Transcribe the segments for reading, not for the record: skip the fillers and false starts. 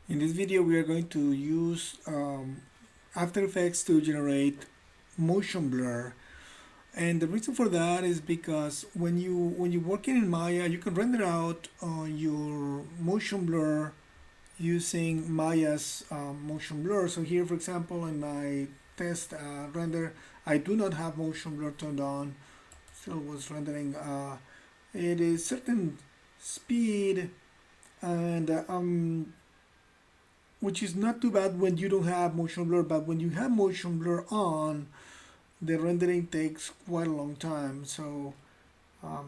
In this video, we are going to use After Effects to generate motion blur. And the reason for that is because when you're working in Maya, you can render out your motion blur using Maya's motion blur. So here, for example, in my test render, I do not have motion blur turned on. Still was rendering. It is certain speed, and which is not too bad when you don't have motion blur, but when you have motion blur on, the rendering takes quite a long time. So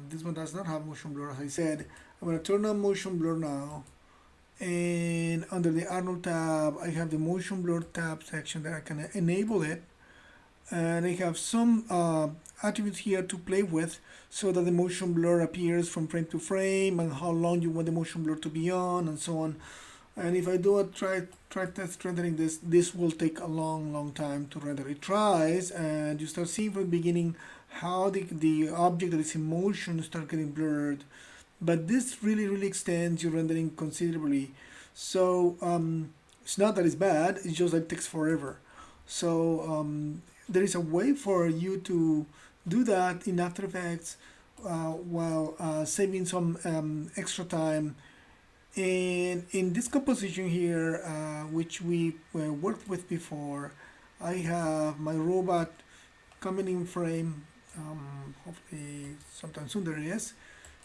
this one does not have motion blur, as I said. I'm going to turn on motion blur now, and under the Arnold tab I have the motion blur tab section that I can enable it, and I have some attributes here to play with so that the motion blur appears from frame to frame and how long you want the motion blur to be on and so on. And if I do a try test rendering this will take a long time to render. It tries, and you start seeing from the beginning how the object that is in motion start getting blurred. But this really extends your rendering considerably. So it's not that it's bad, it's just that it takes forever. So there is a way for you to do that in After Effects while saving some extra time. And in this composition here, which we worked with before, I have my robot coming in frame. Hopefully sometime soon there is.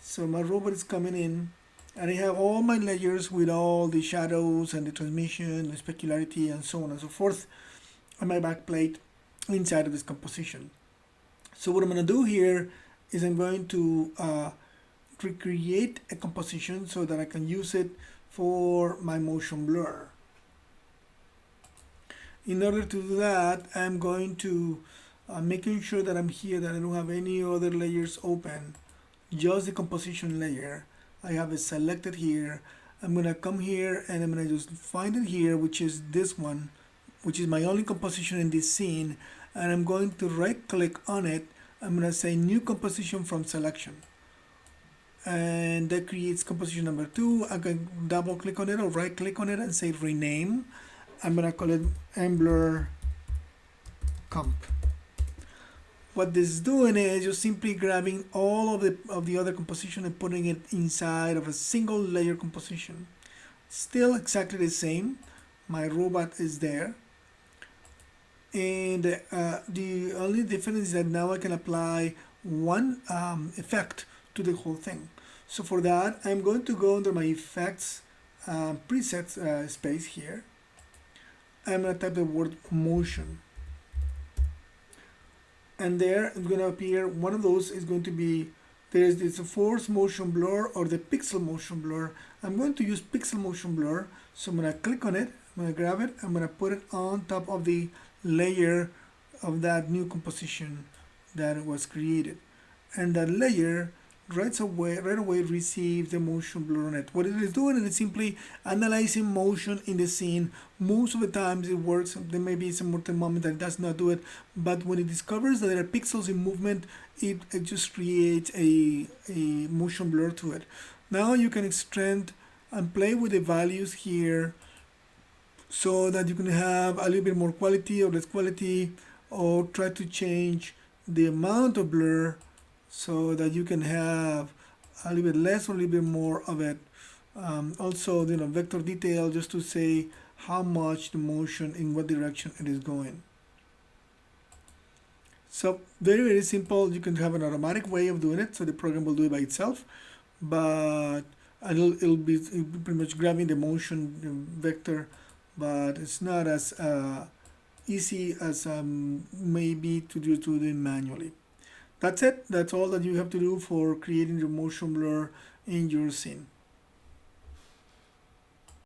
So my robot is coming in, and I have all my layers with all the shadows and the transmission, the specularity, and so on and so forth on my backplate inside of this composition. So what I'm going to do here is I'm going to recreate a composition so that I can use it for my motion blur. In order to do that, I'm going to making sure that I'm here, that I don't have any other layers open, just the composition layer. I have it selected here. I'm gonna come here and I'm gonna just find it here, which is this one, which is my only composition in this scene, and I'm going to right click on it. I'm gonna say new composition from selection, and that creates composition number 2. I can double click on it or right click on it and say rename. I'm gonna call it Blur Comp. What this is doing is just simply grabbing all of the other composition and putting it inside of a single layer composition. Still exactly the same. My robot is there, and the only difference is that now I can apply one effect to the whole thing. So for that, I'm going to go under my effects presets space here. I'm going to type the word motion, and there it's going to appear one of those is going to be, there's this force motion blur or the pixel motion blur. I'm going to use pixel motion blur, so I'm going to click on it, I'm going to grab it, I'm going to put it on top of the layer of that new composition that was created, and that layer right away receives the motion blur on it. What it is doing is simply analyzing motion in the scene. Most of the times it works. There may be some moment that it does not do it, but when it discovers that there are pixels in movement, it just creates a motion blur to it. Now you can extend and play with the values here so that you can have a little bit more quality or less quality, or try to change the amount of blur so that you can have a little bit less or a little bit more of it. Also, vector detail, just to say how much the motion, in what direction it is going. So very simple. You can have an automatic way of doing it, so the program will do it by itself, but it'll be pretty much grabbing the motion vector, but it's not as easy as maybe to do it manually. That's it. That's all that you have to do for creating your motion blur in your scene.